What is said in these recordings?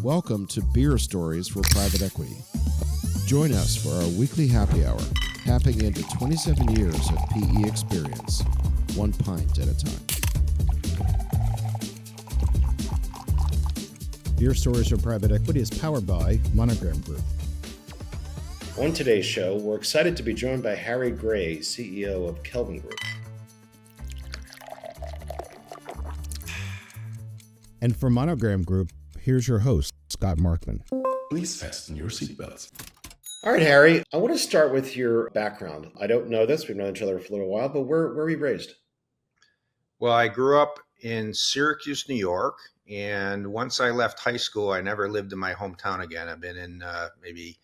Welcome to Beer Stories for Private Equity. Join us for our weekly happy hour, tapping into 27 years of PE experience, one pint at a time. Beer Stories for Private Equity is powered by Monogram Group. On today's show, we're excited to be joined by Harry Gray, CEO of Kelvin Group. And for Monogram Group, here's your host, Scott Markman. Please fasten your seatbelts. All right, Harry, I want to start with your background. I don't know this. We've known each other for a little while, but where were you raised? Well, I grew up in Syracuse, New York. And once I left high school, I never lived in my hometown again. I've been in maybe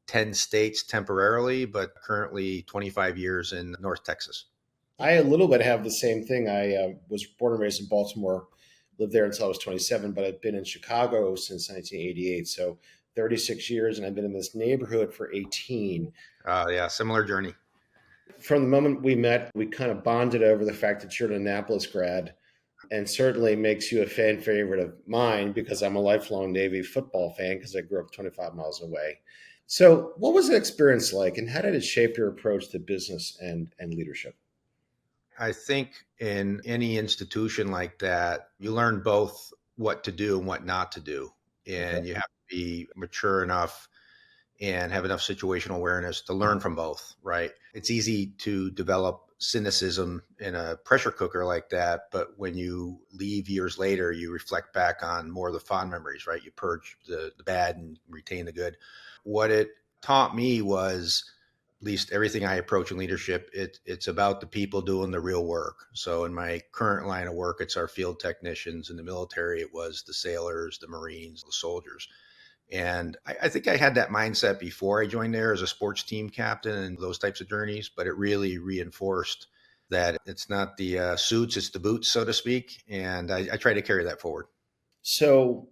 10 states temporarily, but currently 25 years in North Texas. I a little bit have the same thing. I was born and raised in Baltimore, lived there until I was 27, but I've been in Chicago since 1988. So 36 years, and I've been in this neighborhood for 18. Yeah, similar journey. From the moment we met, we kind of bonded over the fact that you're an Annapolis grad, and certainly makes you a fan favorite of mine because I'm a lifelong Navy football fan because I grew up 25 miles away. So what was the experience like, and how did it shape your approach to business and leadership? I think in any institution like that, you learn both what to do and what not to do. And you have to be mature enough and have enough situational awareness to learn from both, right? It's easy to develop cynicism in a pressure cooker like that, but when you leave years later, you reflect back on more of the fond memories, right? You purge the bad and retain the good. What it taught me was, at least everything I approach in leadership, it's about the people doing the real work. So in my current line of work, it's our field technicians. In the military, it was the sailors, the Marines, the soldiers. And I think I had that mindset before I joined there as a sports team captain and those types of journeys, but it really reinforced that it's not the suits, it's the boots, so to speak. And I try to carry that forward. So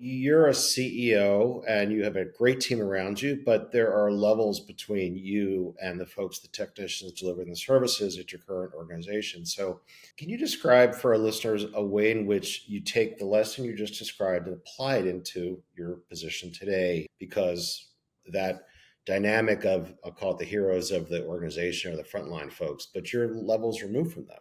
you're a CEO and you have a great team around you, but there are levels between you and the folks, the technicians delivering the services at your current organization. So can you describe for our listeners a way in which you take the lesson you just described and apply it into your position today? Because that dynamic of, I'll call it the heroes of the organization or the frontline folks, but your levels removed from them.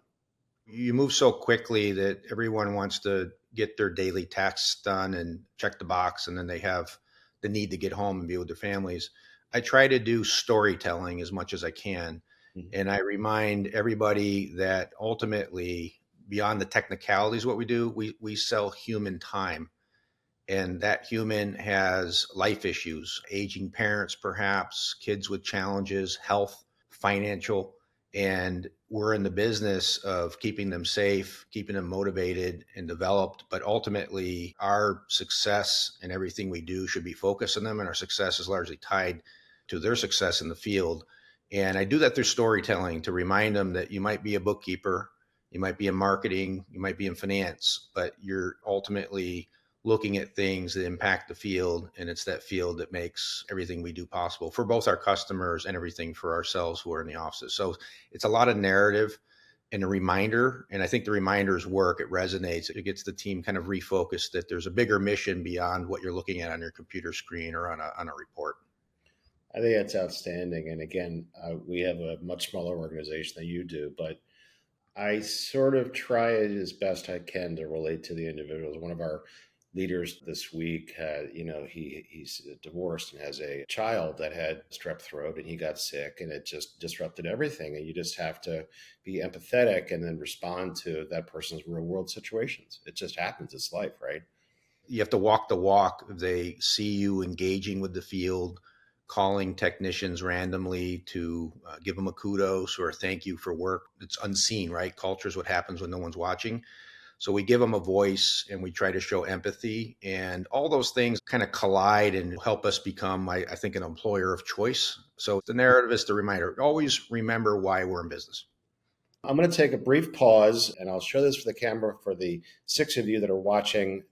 You move so quickly that everyone wants to get their daily tasks done and check the box, and then they have the need to get home and be with their families. I try to do storytelling as much as I can. Mm-hmm. And I remind everybody that ultimately, beyond the technicalities, what we do, we sell human time. And that human has life issues, aging parents, perhaps, kids with challenges, health, financial. And we're in the business of keeping them safe, keeping them motivated and developed. But ultimately, our success and everything we do should be focused on them. And our success is largely tied to their success in the field. And I do that through storytelling to remind them that you might be a bookkeeper, you might be in marketing, you might be in finance, but you're ultimately looking at things that impact the field, and it's that field that makes everything we do possible for both our customers and everything for ourselves who are in the offices. So it's a lot of narrative and a reminder, and I think the reminders work. It resonates. It gets the team kind of refocused that there's a bigger mission beyond what you're looking at on your computer screen or on a report. I think that's outstanding. And again, we have a much smaller organization than you do, but I sort of try it as best I can to relate to the individuals. One of our leaders this week had, he's divorced and has a child that had strep throat, and he got sick, and it just disrupted everything. And you just have to be empathetic and then respond to that person's real world situations. It just happens. It's life, right? You have to walk the walk. They see you engaging with the field, calling technicians randomly to give them a kudos or a thank you for work. It's unseen, right? Culture is what happens when no one's watching. So we give them a voice and we try to show empathy, and all those things kind of collide and help us become, I think, an employer of choice. So the narrative is the reminder. Always remember why we're in business. I'm going to take a brief pause, and I'll show this for the camera for the 6 of you that are watching.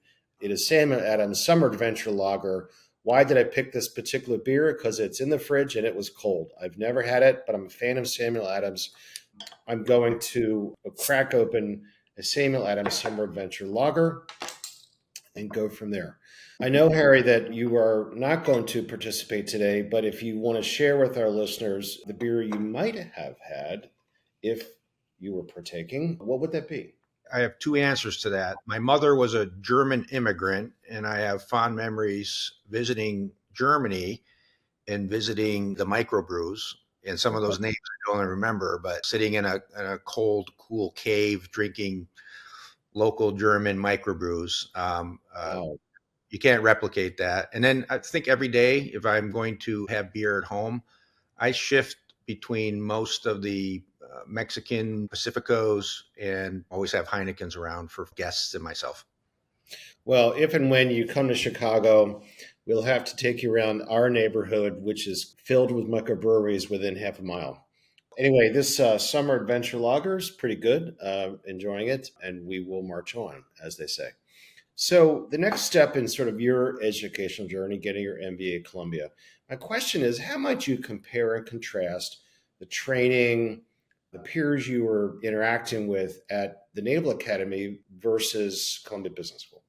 It is Samuel Adams Summer Adventure Lager. Why did I pick this particular beer? Because it's in the fridge and it was cold. I've never had it, but I'm a fan of Samuel Adams. I'm going to crack open a Samuel Adams Summer Adventure Lager. and go from there. I know, Harry, that you are not going to participate today, but if you want to share with our listeners the beer you might have had if you were partaking, what would that be? I have two answers to that. My mother was a German immigrant, and I have fond memories visiting Germany and visiting the microbrews. And some of those names I don't remember, but sitting in a cold, cool cave drinking local German microbrews. Wow. You can't replicate that. And then I think every day, if I'm going to have beer at home, I shift between most of the Mexican Pacificos and always have Heinekens around for guests and myself. Well, if and when you come to Chicago, we'll have to take you around our neighborhood, which is filled with microbreweries within half a mile. Anyway, this summer adventure lager is pretty good. Enjoying it, and we will march on, as they say. So, the next step in sort of your educational journey, getting your MBA at Columbia, my question is how might you compare and contrast the training, the peers you were interacting with at the Naval Academy versus Columbia Business School?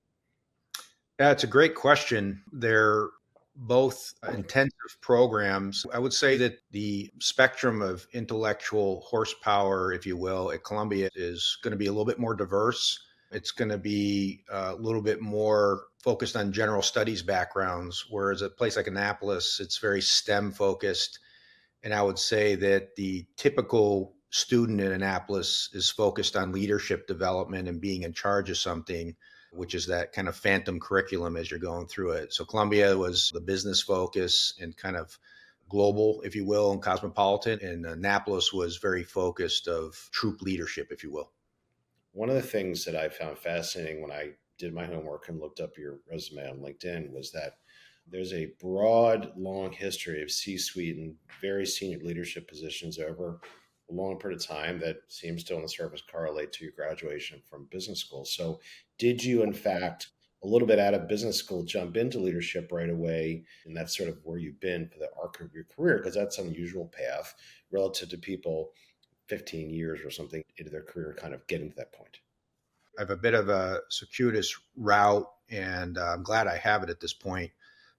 Yeah, it's a great question. They're both intensive programs. I would say that the spectrum of intellectual horsepower, if you will, at Columbia is going to be a little bit more diverse. It's going to be a little bit more focused on general studies backgrounds, whereas a place like Annapolis, it's very STEM focused. And I would say that the typical student in Annapolis is focused on leadership development and being in charge of something, which is that kind of phantom curriculum as you're going through it. So Columbia was the business focus and kind of global, if you will, and cosmopolitan. And Annapolis was very focused of troop leadership, if you will. One of the things that I found fascinating when I did my homework and looked up your resume on LinkedIn was that there's a broad, long history of C-suite and very senior leadership positions over a long period of time that seems to, on the surface, correlate to your graduation from business school. So, did you, in fact, a little bit out of business school, jump into leadership right away? And that's sort of where you've been for the arc of your career, because that's an unusual path relative to people 15 years or something into their career, kind of getting to that point. I have a bit of a circuitous route, and I'm glad I have it at this point.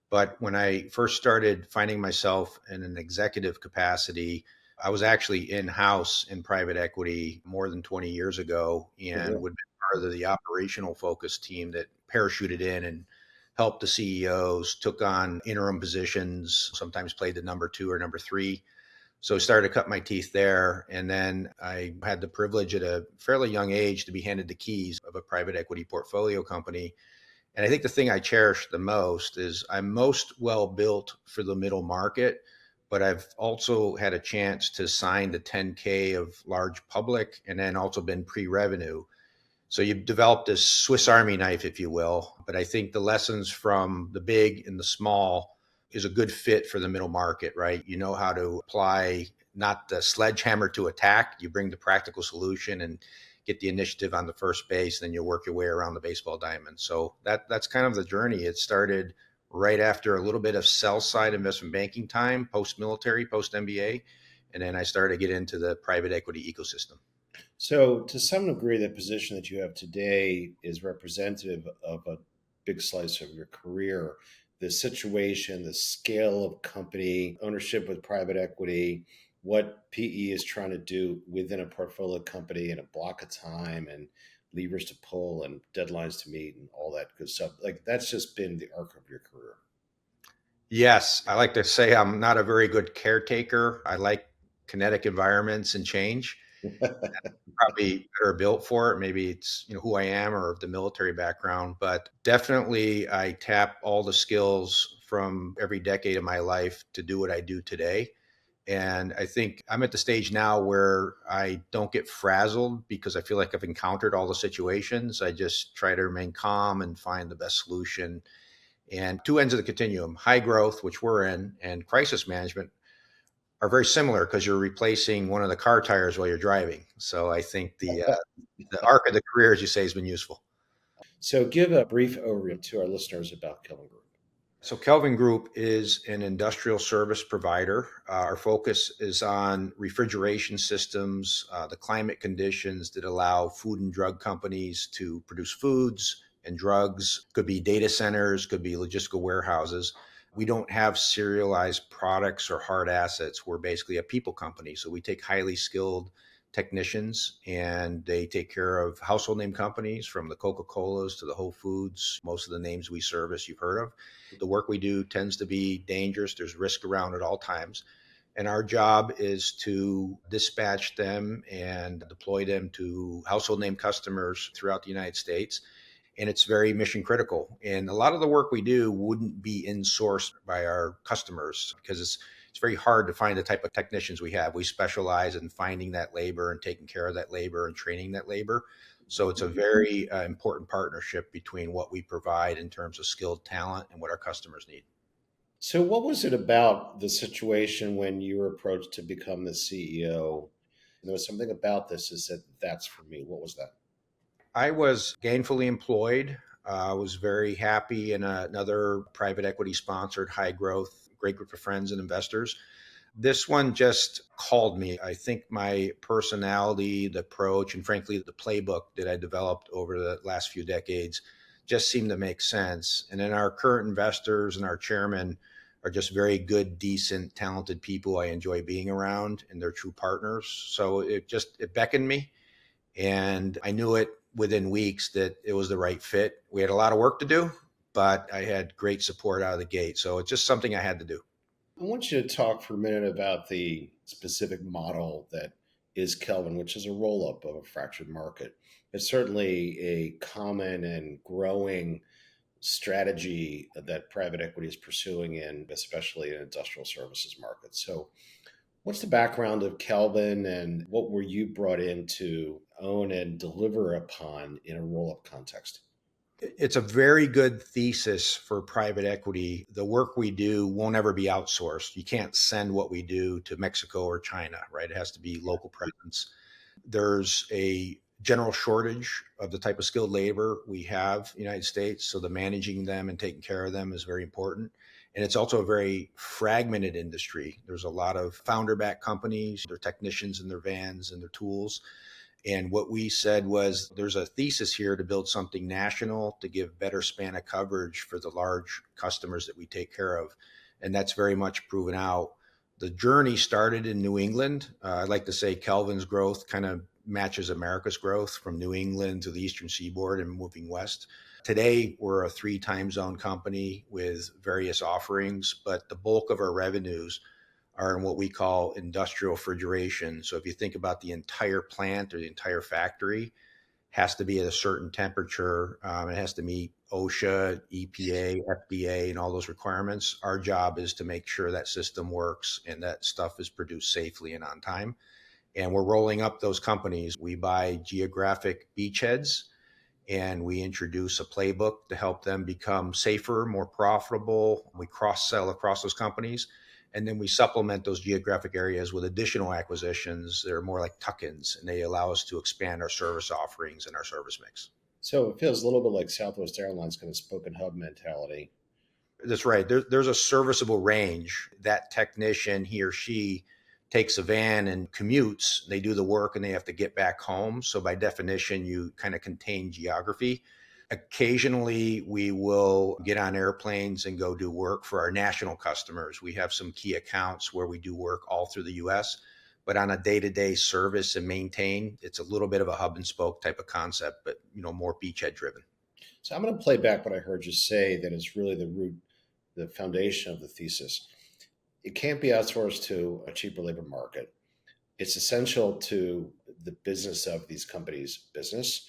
But when I first started finding myself in an executive capacity, I was actually in-house in private equity more than 20 years ago and would be part of the operational focus team that parachuted in and helped the CEOs, took on interim positions, sometimes played the number 2 or number 3. So I started to cut my teeth there. And then I had the privilege at a fairly young age to be handed the keys of a private equity portfolio company. And I think the thing I cherish the most is I'm most well built for the middle market, but I've also had a chance to sign the 10K of large public and then also been pre-revenue. So you've developed this Swiss Army knife, if you will. But I think the lessons from the big and the small is a good fit for the middle market, right? You know how to apply not the sledgehammer to attack. You bring the practical solution and get the initiative on the first base, then you'll work your way around the baseball diamond. So that's kind of the journey. It started right after a little bit of sell side investment banking time, post-military, post-MBA. And then I started to get into the private equity ecosystem. So, to some degree, the position that you have today is representative of a big slice of your career. The situation, the scale of company, ownership with private equity, what PE is trying to do within a portfolio company in a block of time, and levers to pull and deadlines to meet and all that good stuff. Like, that's just been the arc of your career. Yes, I like to say I'm not a very good caretaker. I like kinetic environments and change. Probably better built for it. Maybe it's who I am or the military background, but definitely I tap all the skills from every decade of my life to do what I do today. And I think I'm at the stage now where I don't get frazzled because I feel like I've encountered all the situations. I just try to remain calm and find the best solution. And two ends of the continuum, high growth, which we're in, and crisis management are very similar because you're replacing one of the car tires while you're driving. So I think the arc of the career, as you say, has been useful. So, give a brief overview to our listeners about Kelvin Group. So Kelvin Group is an industrial service provider. Our focus is on refrigeration systems, the climate conditions that allow food and drug companies to produce foods and drugs, could be data centers, could be logistical warehouses. We don't have serialized products or hard assets. We're basically a people company. So we take highly skilled technicians and they take care of household name companies from the Coca-Colas to the Whole Foods. Most of the names we service you've heard of. The work we do tends to be dangerous. There's risk around at all times. And our job is to dispatch them and deploy them to household name customers throughout the United States. And it's very mission critical. And a lot of the work we do wouldn't be insourced by our customers because it's very hard to find the type of technicians we have. We specialize in finding that labor and taking care of that labor and training that labor. So it's a very important partnership between what we provide in terms of skilled talent and what our customers need. So, what was it about the situation when you were approached to become the CEO? There was something about this that said, that's for me. What was that? I was gainfully employed. I was very happy in another private equity sponsored high growth, great group of friends and investors. This one just called me. I think my personality, the approach, and frankly, the playbook that I developed over the last few decades just seemed to make sense. And then our current investors and our chairman are just very good, decent, talented people I enjoy being around, and they're true partners. So it beckoned me. And I knew it within weeks that it was the right fit. We had a lot of work to do, but I had great support out of the gate. So it's just something I had to do. I want you to talk for a minute about the specific model that is Kelvin, which is a roll up of a fractured market. It's certainly a common and growing strategy that private equity is pursuing in, especially in industrial services markets. So, what's the background of Kelvin and what were you brought in to own and deliver upon in a roll up context? It's a very good thesis for private equity. The work we do won't ever be outsourced. You can't send what we do to Mexico or China, right? It has to be local presence. There's a general shortage of the type of skilled labor we have in the United States. So the managing them and taking care of them is very important. And it's also a very fragmented industry. There's a lot of founder-backed companies, their technicians and their vans and their tools. And what we said was there's a thesis here to build something national to give better span of coverage for the large customers that we take care of. And that's very much proven out. The journey started in New England. I'd like to say Kelvin's growth kind of matches America's growth from New England to the Eastern Seaboard and moving west. Today, we're a 3 time zone company with various offerings, but the bulk of our revenues are in what we call industrial refrigeration. So if you think about the entire plant or the entire factory, has to be at a certain temperature. It has to meet OSHA, EPA, FDA, and all those requirements. Our job is to make sure that system works and that stuff is produced safely and on time. And we're rolling up those companies. We buy geographic beachheads and we introduce a playbook to help them become safer, more profitable. We cross-sell across those companies. And then we supplement those geographic areas with additional acquisitions that are more like tuck-ins, and they allow us to expand our service offerings and our service mix. So it feels a little bit like Southwest Airlines kind of spoken hub mentality. That's right. There's a serviceable range. That technician, he or she, takes a van and commutes. They do the work and they have to get back home. So by definition, you kind of contain geography. Occasionally, we will get on airplanes and go do work for our national customers. We have some key accounts where we do work all through the U.S., but on a day-to-day service and maintain, it's a little bit of a hub and spoke type of concept, but more beachhead driven. So I'm going to play back what I heard you say that is really the foundation of the thesis. It can't be outsourced to a cheaper labor market. It's essential to the business of these companies' business.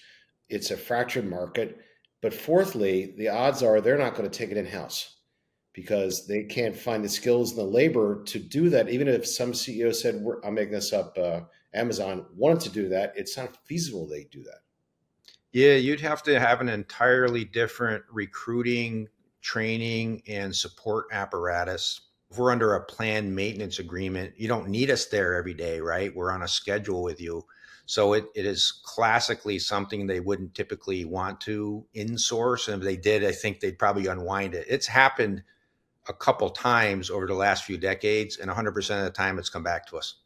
It's a fractured market. But fourthly, the odds are they're not going to take it in-house because they can't find the skills and the labor to do that. Even if some CEO said, I'm making this up, Amazon wanted to do that, it's not feasible they do that. Yeah, you'd have to have an entirely different recruiting, training, and support apparatus. If we're under a planned maintenance agreement, you don't need us there every day, right? We're on a schedule with you. So it is classically something they wouldn't typically want to insource. And if they did, I think they'd probably unwind it. It's happened a couple times over the last few decades, and 100% of the time it's come back to us.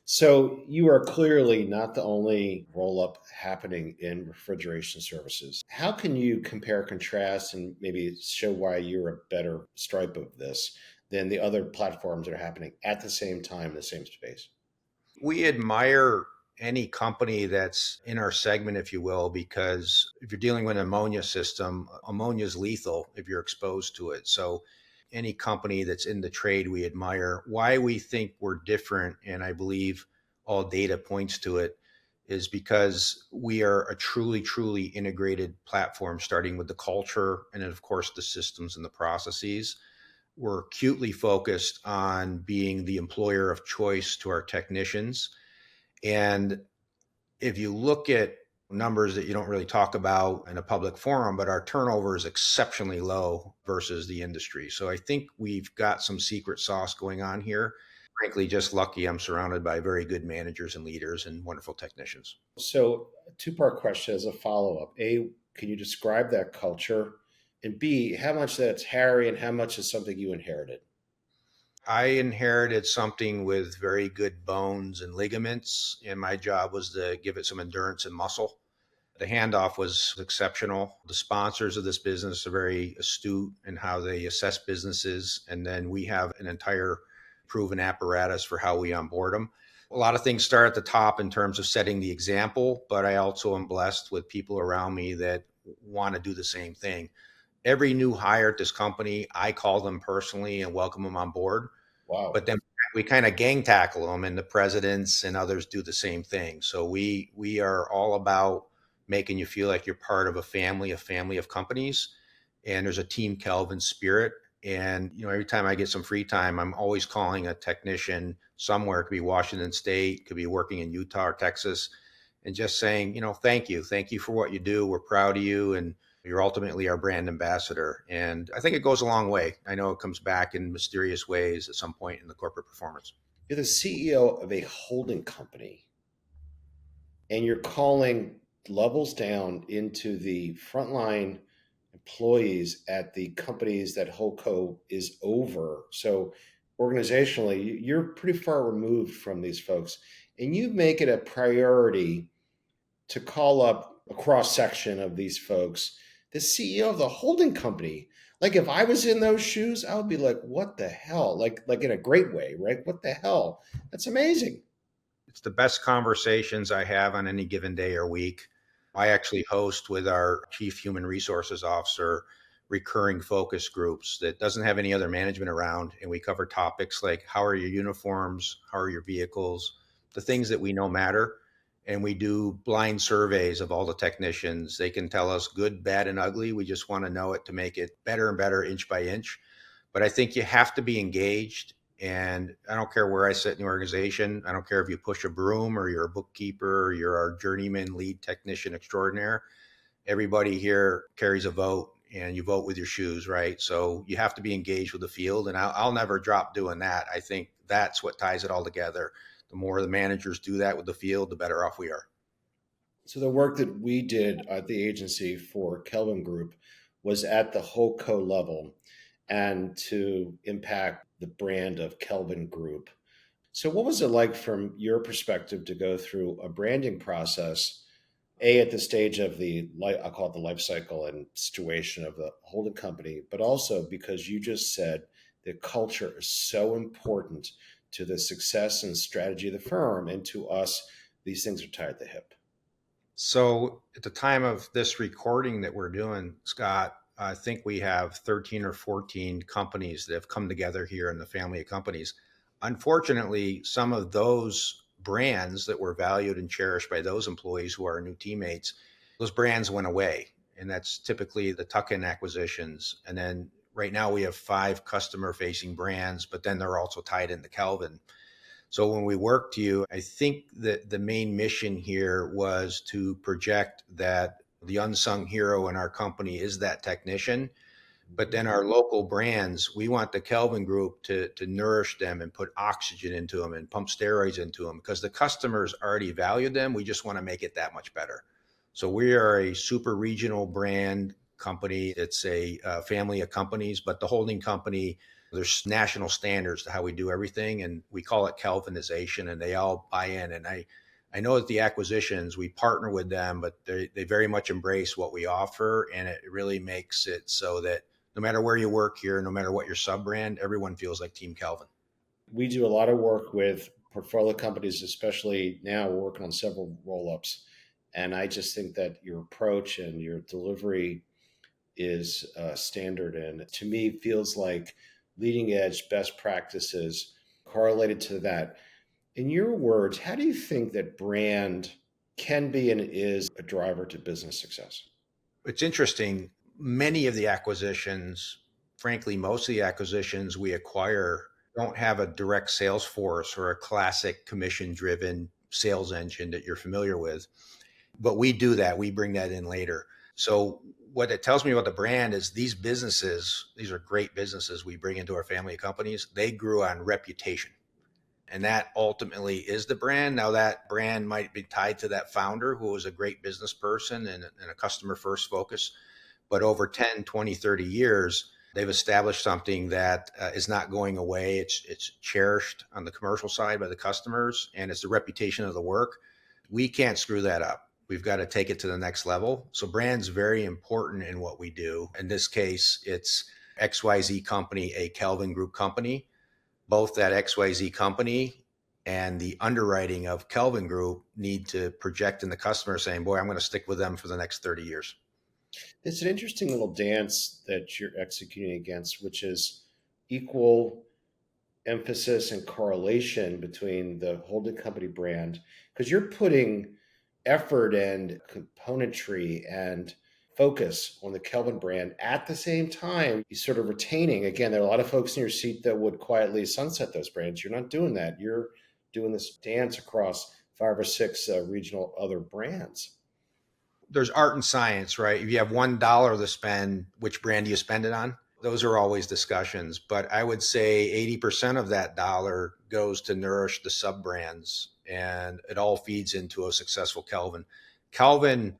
So you are clearly not the only roll up happening in refrigeration services. How can you compare, contrast, and maybe show why you're a better stripe of this than the other platforms that are happening at the same time in the same space? We admire any company that's in our segment, if you will, because if you're dealing with an ammonia system, ammonia is lethal if you're exposed to it. So any company that's in the trade, we admire. Why we think we're different, and I believe all data points to it, is because we are a truly, truly integrated platform, starting with the culture and then, of course, the systems and the processes. We're acutely focused on being the employer of choice to our technicians. And if you look at numbers that you don't really talk about in a public forum, but our turnover is exceptionally low versus the industry. So I think we've got some secret sauce going on here. Frankly, just lucky I'm surrounded by very good managers and leaders and wonderful technicians. So, a two-part question as a follow-up. A, can you describe that culture? And B, how much that's Harry and how much is something you inherited? I inherited something with very good bones and ligaments, and my job was to give it some endurance and muscle. The handoff was exceptional. The sponsors of this business are very astute in how they assess businesses. And then we have an entire proven apparatus for how we onboard them. A lot of things start at the top in terms of setting the example, but I also am blessed with people around me that want to do the same thing. Every new hire at this company, I call them personally and welcome them on board. Wow. But then we kind of gang tackle them, and the presidents and others do the same thing. So we are all about making you feel like you're part of a family of companies. And there's a Team Kelvin spirit. And every time I get some free time, I'm always calling a technician somewhere. It could be Washington State, could be working in Utah or Texas, and just saying, thank you for what you do. We're proud of you, and you're ultimately our brand ambassador. And I think it goes a long way. I know it comes back in mysterious ways at some point in the corporate performance. You're the CEO of a holding company, and you're calling levels down into the frontline employees at the companies that Holdco is over. So organizationally, you're pretty far removed from these folks, and you make it a priority to call up a cross section of these folks, the CEO of the holding company. Like if I was in those shoes, I would be like, what the hell? Like in a great way, right? What the hell? That's amazing. It's the best conversations I have on any given day or week. I actually host with our chief human resources officer recurring focus groups that doesn't have any other management around. And we cover topics like how are your uniforms? How are your vehicles? The things that we know matter. And we do blind surveys of all the technicians. They can tell us good, bad, and ugly. We just want to know it to make it better and better inch by inch. But I think you have to be engaged. And I don't care where I sit in the organization. I don't care if you push a broom or you're a bookkeeper or you're our journeyman lead technician extraordinaire. Everybody here carries a vote, and you vote with your shoes, right? So you have to be engaged with the field. And I'll never drop doing that. I think that's what ties it all together. The more the managers do that with the field, the better off we are. So the work that we did at the agency for Kelvin Group was at the Holdco level and to impact the brand of Kelvin Group. So what was it like from your perspective to go through a branding process, A, at the stage of I'll call it the life cycle and situation of the holding company, but also because you just said that culture is so important to the success and strategy of the firm, and to us, these things are tied at the hip. So at the time of this recording that we're doing, Scott, I think we have 13 or 14 companies that have come together here in the family of companies. Unfortunately, some of those brands that were valued and cherished by those employees who are new teammates, those brands went away. And that's typically the tuck-in acquisitions. And then right now we have 5 customer-facing brands, but then they're also tied into Kelvin. So when we worked you, I think that the main mission here was to project that the unsung hero in our company is that technician. But then our local brands, we want the Kelvin Group to nourish them and put oxygen into them and pump steroids into them because the customers already value them. We just want to make it that much better. So we are a super regional brand company. It's a family of companies, but the holding company, there's national standards to how we do everything, and we call it Kelvinization, and they all buy in. And I know that the acquisitions, we partner with them, but they very much embrace what we offer, and it really makes it so that no matter where you work here, no matter what your sub-brand, everyone feels like Team Kelvin. We do a lot of work with portfolio companies, especially now we're working on several roll-ups. And I just think that your approach and your delivery is standard, and to me feels like leading edge best practices correlated to that. In your words, how do you think that brand can be and is a driver to business success? It's interesting. Many of the acquisitions, frankly, most of the acquisitions we acquire don't have a direct sales force or a classic commission-driven sales engine that you're familiar with. But we do that. We bring that in later. So what it tells me about the brand is these businesses, these are great businesses we bring into our family of companies. They grew on reputation. And that ultimately is the brand. Now that brand might be tied to that founder who was a great business person and a customer first focus. But over 10, 20, 30 years, they've established something that is not going away. It's cherished on the commercial side by the customers, and it's the reputation of the work. We can't screw that up. We've got to take it to the next level. So brand's very important in what we do. In this case, it's XYZ company, a Kelvin Group company. Both that XYZ company and the underwriting of Kelvin Group need to project in the customer saying, boy, I'm going to stick with them for the next 30 years. It's an interesting little dance that you're executing against, which is equal emphasis and correlation between the holding company brand, because you're putting effort and componentry and focus on the Kelvin brand. At the same time, you're sort of retaining, again, there are a lot of folks in your seat that would quietly sunset those brands. You're not doing that. You're doing this dance across 5 or 6 regional other brands. There's art and science, right? If you have $1 to spend, which brand do you spend it on? Those are always discussions. But I would say 80% of that dollar goes to nourish the sub-brands, and it all feeds into a successful Kelvin. Kelvin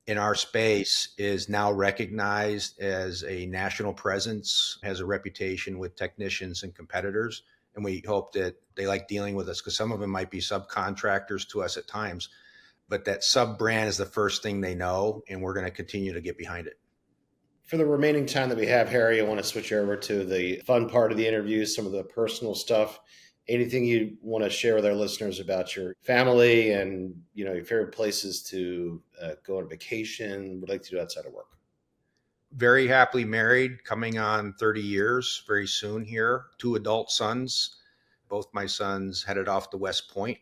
in our space is now recognized as a national presence, has a reputation with technicians and competitors. And we hope that they like dealing with us because some of them might be subcontractors to us at times. But that sub-brand is the first thing they know, and we're going to continue to get behind it. For the remaining time that we have, Harry, I want to switch over to the fun part of the interview, some of the personal stuff. Anything you want to share with our listeners about your family and, your favorite places to go on vacation, would like to do outside of work? Very happily married, coming on 30 years very soon here. 2 adult sons. Both my sons headed off to West Point.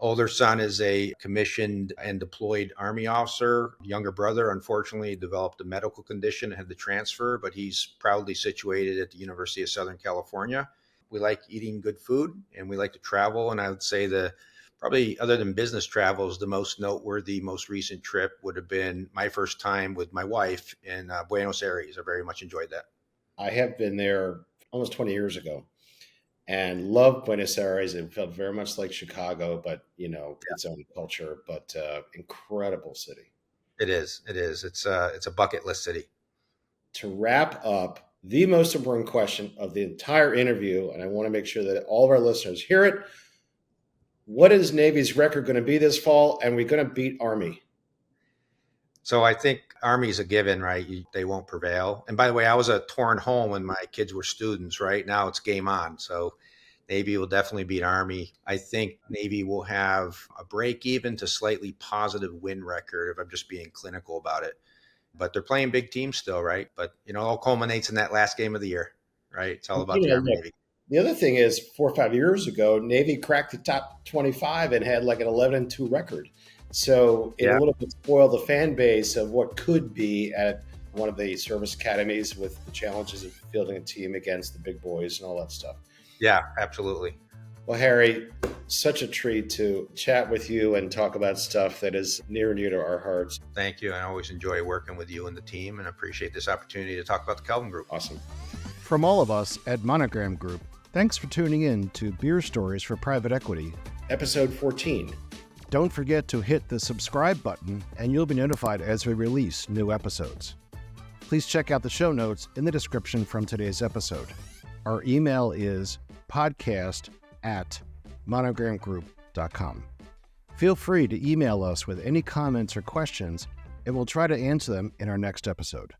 Older son is a commissioned and deployed Army officer. Younger brother, unfortunately, developed a medical condition and had to transfer, but he's proudly situated at the University of Southern California. We like eating good food and we like to travel. And I would say probably other than business travels, the most noteworthy, most recent trip would have been my first time with my wife in Buenos Aires. I very much enjoyed that. I have been there almost 20 years ago and loved Buenos Aires. It felt very much like Chicago, but, its own culture, but incredible city. It is. It's a bucket list city. To wrap up, the most important question of the entire interview, and I want to make sure that all of our listeners hear it. What is Navy's record going to be this fall? And we're going to beat Army. So I think Army's a given, right? They won't prevail. And by the way, I was a torn home when my kids were students, right? Now it's game on. So Navy will definitely beat Army. I think Navy will have a break even to slightly positive win record if I'm just being clinical about it. But they're playing big teams still, right? But, it all culminates in that last game of the year, right? It's all about the Army Navy. The other thing is 4 or 5 years ago, Navy cracked the top 25 and had like an 11-2 record. So it a little bit spoiled the fan base of what could be at one of the service academies with the challenges of fielding a team against the big boys and all that stuff. Yeah, absolutely. Well, Harry, such a treat to chat with you and talk about stuff that is near and dear to our hearts. Thank you. I always enjoy working with you and the team and appreciate this opportunity to talk about the Kelvin Group. Awesome. From all of us at Monogram Group, thanks for tuning in to Beer Stories for Private Equity. Episode 14. Don't forget to hit the subscribe button and you'll be notified as we release new episodes. Please check out the show notes in the description from today's episode. Our email is podcast@monogramgroup.com. Feel free to email us with any comments or questions, and we'll try to answer them in our next episode.